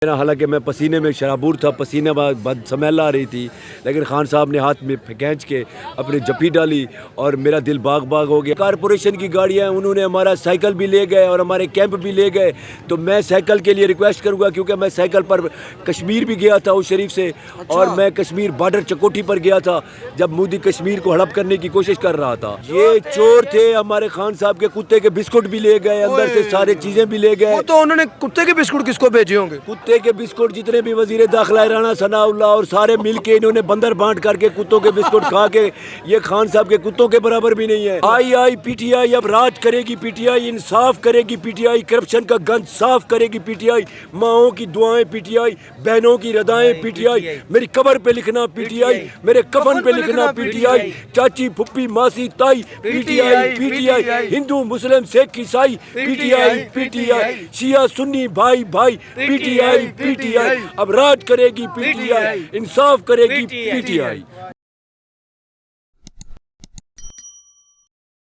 حالانکہ میں پسینے میں شرابور تھا، پسینے بد سمیل آ رہی تھی، لیکن خان صاحب نے ہاتھ میں کھینچ کے اپنی جپی ڈالی اور میرا دل باغ باغ ہو گیا۔ کارپوریشن کی گاڑیاں انہوں نے ہمارا سائیکل بھی لے گئے اور ہمارے کیمپ بھی لے گئے، تو میں سائیکل کے لیے ریکویسٹ کروں گا، کیونکہ میں سائیکل پر کشمیر بھی گیا تھا اس شریف سے، اور میں کشمیر بارڈر چکوٹھی پر گیا تھا جب مودی کشمیر کو ہڑپ کرنے کی کوشش کر رہا تھا۔ یہ چور تھے، ہمارے خان صاحب کے کتے کے بسکٹ بھی لے گئے، اندر سے ساری چیزیں بھی لے گئے۔ تو انہوں نے کتے کے بسکٹ کس کو بھیجے ہوں گے؟ کتے کے بسکٹ جتنے بھی وزیر داخلہ رانا ثناء اللہ اور سارے مل کے انہوں نے بندر بانٹ کر کے کتوں کے بسکٹ کھا کے، یہ خان صاحب کے کتوں کے برابر بھی نہیں ہے۔ آئی پی ٹی آئی اب راج کرے گی، پی ٹی آئی انصاف کرے گی، پی ٹی آئی کرپشن کا گند صاف کرے گی، پی ٹی آئی ماؤں کی دعائیں، پی ٹی آئی بہنوں کی ردائیں، پی ٹی آئی میری قبر پہ لکھنا، پی ٹی آئی میرے کفن پہ لکھنا، پی ٹی آئی چاچی پھپھی ماسی تائی، P T I P T I ہندو مسلم سکھ عیسائی، P T I P T I شیعہ سنی بھائی بھائی، P T I P T I اب راج کرے گی، پی ٹی آئی انصاف کرے گی، پی ٹی آئی۔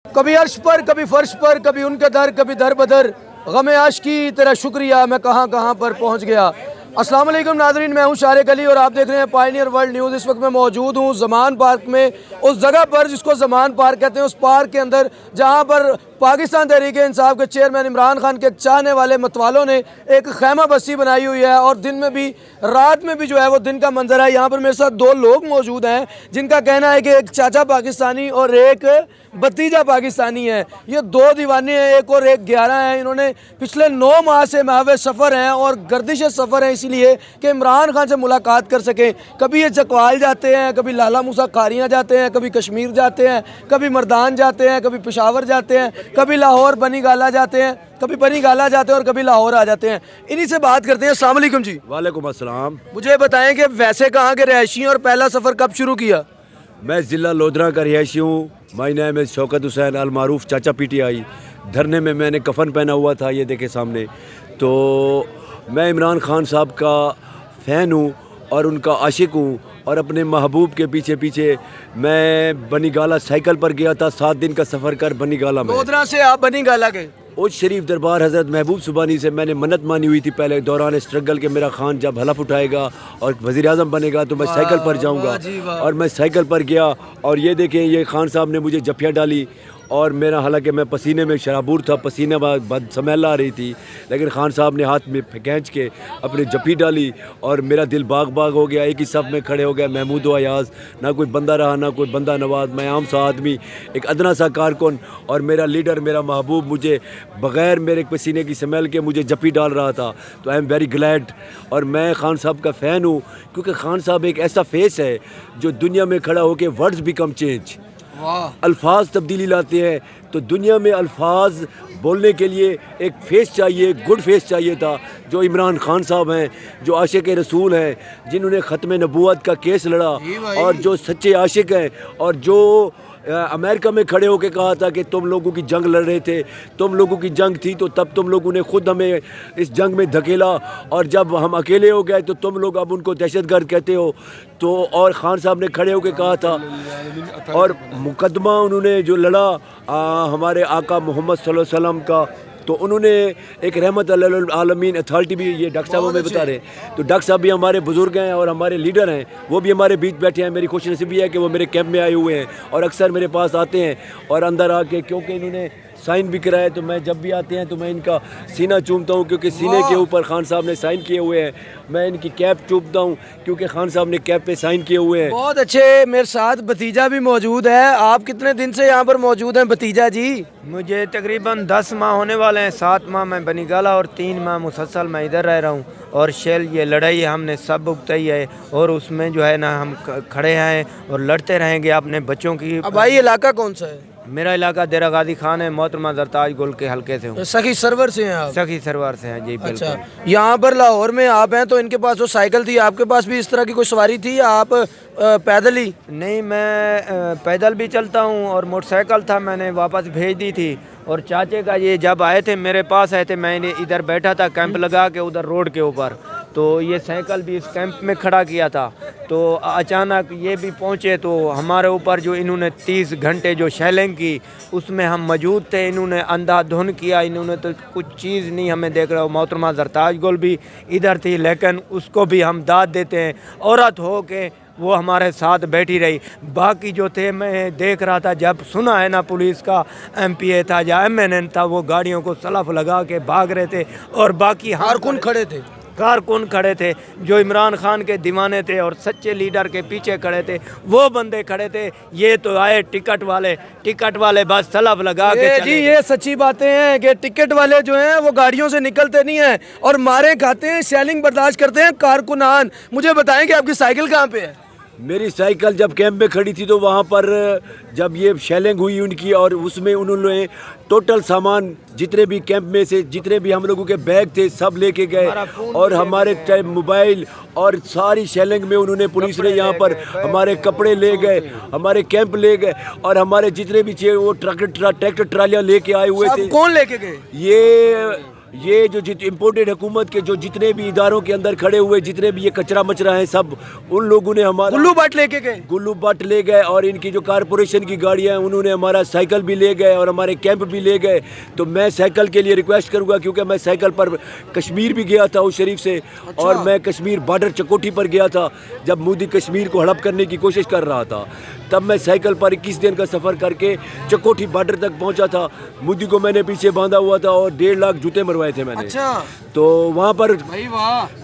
کبھی عرش پر، کبھی فرش پر، کبھی ان کے در، کبھی در بدر، غم عاشقی تیرا شکریہ میں کہاں کہاں پر پہنچ گیا۔ السلام علیکم ناظرین، میں ہوں شارق علی اور آپ دیکھ رہے ہیں پائنیئر ورلڈ نیوز۔ اس وقت میں موجود ہوں زمان پارک میں، اس جگہ پر جس کو زمان پارک کہتے ہیں، اس پارک کے اندر جہاں پر پاکستان تحریک انصاف کے چیئرمین عمران خان کے چاہنے والے متوالوں نے ایک خیمہ بستی بنائی ہوئی ہے، اور دن میں بھی رات میں بھی جو ہے وہ دن کا منظر ہے۔ یہاں پر میرے ساتھ دو لوگ موجود ہیں جن کا کہنا ہے کہ ایک چاچا پاکستانی اور ایک بھتیجا پاکستانی ہے۔ یہ دو دیوانے ہیں، ایک اور ایک 11 ہیں۔ انہوں نے پچھلے 9 ماہ سے محو سفر ہیں اور گردش سفر ہیں، اسی لیے کہ عمران خان سے ملاقات کر سکیں۔ کبھی یہ چکوال جاتے ہیں، کبھی لالا موسیٰ کھاریاں جاتے ہیں، کبھی کشمیر جاتے ہیں، کبھی مردان جاتے ہیں، کبھی پشاور جاتے ہیں، کبھی لاہور بنی گالا جاتے ہیں، کبھی بنی گالا جاتے ہیں اور کبھی لاہور آ جاتے ہیں۔ انہی سے بات کرتے ہیں۔ السلام علیکم جی۔ وعلیکم السلام۔ مجھے بتائیں کہ ویسے کہاں کے رہائشی ہیں اور پہلا سفر کب شروع کیا؟ میں ضلع لودھرا کا رہائشی ہوں۔ مائی نیم از شوکت حسین المعروف چاچا پی ٹی آئی۔ دھرنے میں میں نے کفن پہنا ہوا تھا، یہ دیکھے سامنے۔ تو میں عمران خان صاحب کا فین ہوں اور ان کا عاشق ہوں، اور اپنے محبوب کے پیچھے پیچھے میں بنی گالا سائیکل پر گیا تھا، 7 دن کا سفر کر بنی گالا میں۔ لودھرا سے آپ بنی گالا گئے؟ اوج شریف دربار حضرت محبوب سبحانی سے میں نے منت مانی ہوئی تھی پہلے دوران اسٹرگل کہ میرا خان جب حلف اٹھائے گا اور وزیر اعظم بنے گا تو میں سائیکل پر جاؤں گا، اور میں سائیکل پر گیا، اور یہ دیکھیں یہ خان صاحب نے مجھے جپیاں ڈالی، اور میرا حالانکہ میں پسینے میں شرابور تھا، پسینے بد سمیل آ رہی تھی، لیکن خان صاحب نے ہاتھ میں کھینچ کے اپنی جپی ڈالی اور میرا دل باغ باغ ہو گیا۔ ایک ہی صف میں کھڑے ہو گیا محمود و ایاز، نہ کوئی بندہ رہا نہ کوئی بندہ نواز، میں عام سا آدمی، ایک ادنا سا کارکن، اور میرا لیڈر میرا محبوب مجھے بغیر میرے پسینے کی سمیل کے مجھے جپی ڈال رہا تھا۔ تو آئی ایم ویری گلیڈ، اور میں خان صاحب کا فین ہوں، کیونکہ خان صاحب ایک ایسا فیس ہے جو دنیا میں کھڑا ہو کے ورڈز بیکم چینج، الفاظ تبدیلی لاتے ہیں۔ تو دنیا میں الفاظ بولنے کے لیے ایک فیس چاہیے، گڈ فیس چاہیے تھا، جو عمران خان صاحب ہیں، جو عاشق رسول ہیں، جنہوں نے ختم نبوت کا کیس لڑا، اور جو سچے عاشق ہیں، اور جو امریکہ میں کھڑے ہو کے کہا تھا کہ تم لوگوں کی جنگ لڑ رہے تھے، تم لوگوں کی جنگ تھی تو تب تم لوگوں نے خود ہمیں اس جنگ میں دھکیلا، اور جب ہم اکیلے ہو گئے تو تم لوگ اب ان کو دہشت گرد کہتے ہو۔ تو اور خان صاحب نے کھڑے ہو کے کہا تھا، اور مقدمہ انہوں نے جو لڑا ہمارے آقا محمد صلی اللہ علیہ وسلم کا، تو انہوں نے ایک رحمت للعالمین اتھارٹی بھی، یہ ڈاکٹر صاحب ہمیں بتا رہے ہیں، تو ڈاکٹر صاحب بھی ہمارے بزرگ ہیں اور ہمارے لیڈر ہیں، وہ بھی ہمارے بیچ بیٹھے ہیں۔ میری خوش نصیبی ہے کہ وہ میرے کیمپ میں آئے ہوئے ہیں اور اکثر میرے پاس آتے ہیں، اور اندر آ کے کیونکہ انہوں نے سائن بھی کرایا، تو میں جب بھی آتے ہیں تو میں ان کا سینہ چومتا ہوں، کیونکہ سینے کے اوپر خان صاحب نے سائن کیے ہوئے ہیں۔ میں ان کی کیپ چومتا ہوں کیونکہ خان صاحب نے کیپ پہ سائن کیے ہوئے ہیں۔ بہت اچھے۔ میرے ساتھ بھتیجا بھی موجود ہے۔ آپ کتنے دن سے یہاں پر موجود ہیں بھتیجا جی؟ مجھے تقریباً 10 ماہ ہونے والے ہیں۔ 7 ماہ میں بنی گالا اور 3 ماہ مسلسل میں ادھر رہ رہا ہوں، اور شیل یہ لڑائی ہم نے سب بھگتائی ہے، اور اس میں جو ہے نا ہم کھڑے ہیں اور لڑتے رہیں گے اپنے بچوں کی۔ اب بھائی علاقہ کون سا ہے؟ میرا علاقہ ڈیرہ غازی خان ہے، محترمہ زرتاج گل کے حلقے سے ہوں، سخی سرور سے ہیں آپ؟ سخی سروار سے ہیں جی، اچھا، بالکل۔ یہاں پر لاہور میں آپ ہیں تو ان کے پاس وہ سائیکل تھی، آپ کے پاس بھی اس طرح کی کوئی سواری تھی یا آپ پیدل ہی؟ نہیں، میں پیدل بھی چلتا ہوں، اور موٹر سائیکل تھا میں نے واپس بھیج دی تھی، اور چاچے کا یہ جب آئے تھے میرے پاس آئے تھے، میں نے ادھر بیٹھا تھا کیمپ لگا کے ادھر روڈ کے اوپر، تو یہ سائیکل بھی اس کیمپ میں کھڑا کیا تھا۔ تو اچانک یہ بھی پہنچے تو ہمارے اوپر جو انہوں نے 30 گھنٹے جو شیلنگ کی اس میں ہم موجود تھے. انہوں نے اندھا دھن کیا, انہوں نے تو کچھ چیز نہیں ہمیں دیکھ رہا. محترمہ زرتاج گل بھی ادھر تھی لیکن اس کو بھی ہم داد دیتے ہیں, عورت ہو کے وہ ہمارے ساتھ بیٹھی رہی. باقی جو تھے میں دیکھ رہا تھا جب سنا ہے نا پولیس کا ایم پی اے تھا یا ایم این این تھا, وہ گاڑیوں کو سلف لگا کے بھاگ رہے تھے. اور باقی کارکن کھڑے تھے, کارکن کھڑے تھے جو عمران خان کے دیوانے تھے اور سچے لیڈر کے پیچھے کھڑے تھے, وہ بندے کھڑے تھے. یہ تو آئے ٹکٹ والے بس سلف لگا کے جی یہ سچی باتیں ہیں کہ ٹکٹ والے جو ہیں وہ گاڑیوں سے نکلتے نہیں ہیں اور مارے کھاتے ہیں, شیلنگ برداشت کرتے ہیں کارکنان. مجھے بتائیں کہ آپ کی سائیکل کہاں پہ ہے؟ میری سائیکل جب کیمپ میں کھڑی تھی تو وہاں پر جب یہ شیلنگ ہوئی ان کی, اور اس میں انہوں نے ٹوٹل سامان جتنے بھی کیمپ میں سے جتنے بھی ہم لوگوں کے بیگ تھے سب لے کے گئے, اور ہمارے موبائل اور ساری شیلنگ میں انہوں نے پولیس نے یہاں پر ہمارے کپڑے لے گئے, ہمارے کیمپ لے گئے, اور ہمارے جتنے بھی وہ ٹریکٹر ٹرالیاں لے کے آئے ہوئے تھے. کون لے کے گئے؟ یہ جو امپورٹڈ حکومت کے جو جتنے بھی اداروں کے اندر کھڑے ہوئے جتنے بھی یہ کچرا مچرا ہیں سب ان لوگوں نے ہمارا گلو بٹ لے کے گئے, گلو بٹ لے گئے, اور ان کی جو کارپوریشن کی گاڑیاں ہیں انہوں نے ہمارا سائیکل بھی لے گئے اور ہمارے کیمپ بھی لے گئے. تو میں سائیکل کے لیے ریکویسٹ کروں گا کیونکہ میں سائیکل پر کشمیر بھی گیا تھا اس شریف سے, اور میں کشمیر بارڈر چکوٹھی پر گیا تھا جب مودی کشمیر کو ہڑپ کرنے کی کوشش کر رہا تھا. تب میں سائیکل پر 21 دن کا سفر کر کے چکوٹھی بارڈر تک پہنچا تھا. مودی کو میں نے پیچھے باندھا ہوا تھا اور 1.5 لاکھ جوتے مروائے تھے میں نے. تو وہاں پر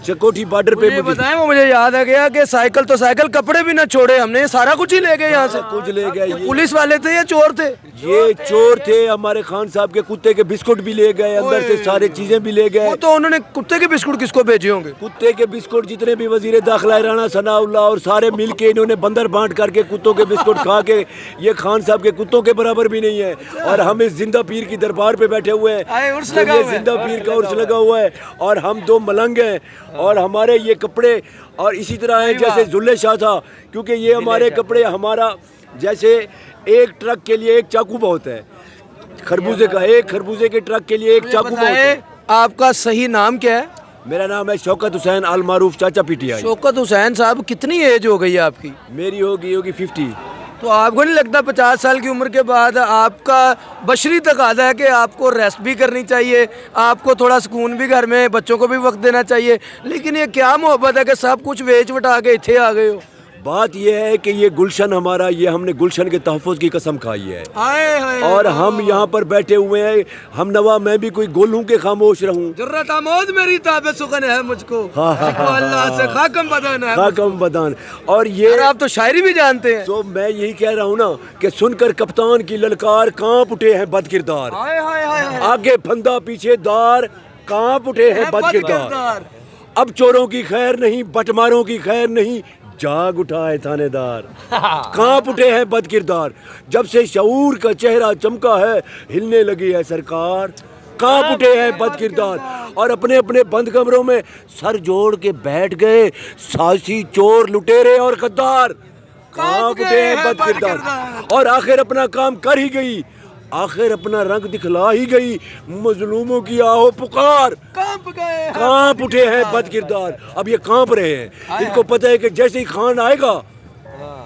چکوٹھی بارڈر پہ بتائیں وہ مجھے یاد آ گیا کہ سائیکل تو سائیکل, کپڑے بھی نہ چھوڑے ہم نے, سارا کچھ ہی لے گئے یہاں سے. کچھ لے گئے. پولیس والے تھے یا چور تھے؟ یہ چور تھے. ہمارے خان صاحب کے کتے کے بسکٹ بھی لے گئے, اندر سے سارے چیزیں بھی لے گئے. تو انہوں نے کتے کے بسکٹ کس کو بھیجے ہوں گے؟ کتے کے بسکٹ جتنے بھی وزیر داخلہ رانا ثناء اللہ اور سارے مل کے انہوں نے بندر بانٹ کر کے کتوں کے بسکٹ کھا کے, یہ خان صاحب کے کتوں کے برابر بھی نہیں ہے. اور ہم اس زندہ پیر کی دربار پہ بیٹھے ہوئے ہیں, یہ زندہ پیر کا عرس لگا ہوا ہے, اور ہم 2 ملنگ ہیں, اور ہمارے یہ کپڑے اور اسی طرح ہیں جیسے ذلِ شاہ تھا, کیونکہ یہ ہمارے کپڑے ہمارا جیسے ایک ٹرک کے لیے ایک چاقو بہت ہے, خربوزے کا ایک خربوزے کے ٹرک کے لیے ایک چاقو بہت ہے. آپ کا صحیح نام کیا ہے؟ میرا نام ہے شوکت حسین المعروف چاچا پی ٹی آئی. شوکت حسین صاحب, کتنی ایج ہو گئی ہے آپ کی؟ میری ہوگی 50. تو آپ کو نہیں لگتا 50 سال کی عمر کے بعد آپ کا بشری تقاضا ہے کہ آپ کو ریسٹ بھی کرنی چاہیے, آپ کو تھوڑا سکون بھی گھر میں, بچوں کو بھی وقت دینا چاہیے, لیکن یہ کیا محبت ہے کہ سب کچھ ویچ وٹا کے اتھے آ گئے ہو؟ بات یہ ہے کہ یہ گلشن ہمارا, یہ ہم نے گلشن کے تحفظ کی قسم کھائی ہے, اور ہم یہاں پر بیٹھے ہوئے ہیں. ہم نوا میں بھی کوئی گول ہوں کہ خاموش رہوں. جرت آموز میری تاب سخن ہے مجھ کو, اللہ سے خاکم بدان ہے, خاکم بدان. اور یہ آپ تو شاعری بھی جانتے ہیں. تو میں یہی کہہ رہا ہوں نا کہ سن کر کپتان کی للکار کانپ اٹھے ہیں بد کردار, آگے پھندا پیچھے دار کانپ اٹھے ہیں بد کردار. اب چوروں کی خیر نہیں, بٹماروں کی خیر نہیں, جاگ اٹھا ہے تھانے دار, کانپ اٹھے ہیں بد کردار. جب سے شعور کا چہرہ چمکا ہے ہلنے لگی ہے سرکار, کانپ اٹھے ہیں بد کردار. اور اپنے اپنے بند کمروں میں سر جوڑ کے بیٹھ گئے سازی چور لٹیرے اور غدار, کانپ اٹھے ہیں بد کردار. اور آخر اپنا کام کر ہی گئی, آخر اپنا رنگ دکھلا ہی گئی, مظلوموں کی آہو پکار, کانپ اٹھے ہیں بد کردار. اب یہ کانپ رہے ہیں, ان کو پتہ ہے کہ جیسے ہی خان آئے گا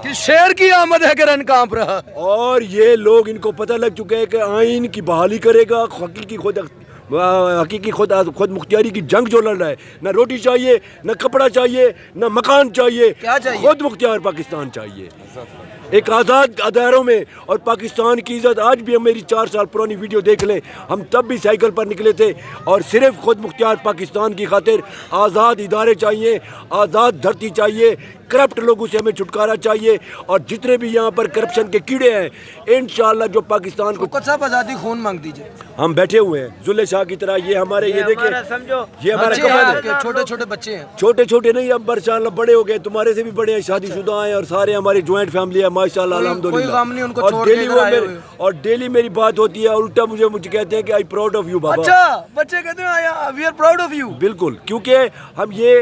کہ شیر کی آمد ہے کہ رن کانپ رہا, اور یہ لوگ ان کو پتہ لگ چکے ہے کہ آئین کی بحالی کرے گا. حقیقی خود مختاری کی جنگ جو لڑ رہا ہے, نہ روٹی چاہیے, نہ کپڑا چاہیے, نہ مکان چاہیے, خود مختار پاکستان چاہیے, ایک آزاد اداروں میں. اور پاکستان کی عزت آج بھی, ہم میری 4 سال پرانی ویڈیو دیکھ لیں, ہم تب بھی سائیکل پر نکلے تھے, اور صرف خود مختار پاکستان کی خاطر. آزاد ادارے چاہیے, آزاد دھرتی چاہیے, کرپٹ لوگوں سے ہمیں چھٹکارا چاہیے, اور جتنے بھی یہاں پر کرپشن کے کیڑے ہیں انشاءاللہ جو پاکستان کو صاحب آزادی خون مانگ دیجئے. ہم بیٹھے ہوئے ہیں ذل شاہ کی طرح. یہ ہمارے یہ دیکھیں, یہ ہمارا کفن ہے. چھوٹے چھوٹے بچے ہیں, چھوٹے چھوٹے نہیں, اب ماشاءاللہ بڑے ہو گئے, تمہارے سے بھی بڑے ہیں, شادی شدہ ہیں, اور سارے ہماری جوائنٹ فیملی ہے ماشاءاللہ الحمدللہ. اور ڈیلی میری بات ہوتی ہے, الٹا مجھے کہتے ہیں کہ آئی پراؤڈ آف یو بابا. اچھا بچے کہتے ہیں we are proud of you. بالکل, کیونکہ ہم یہ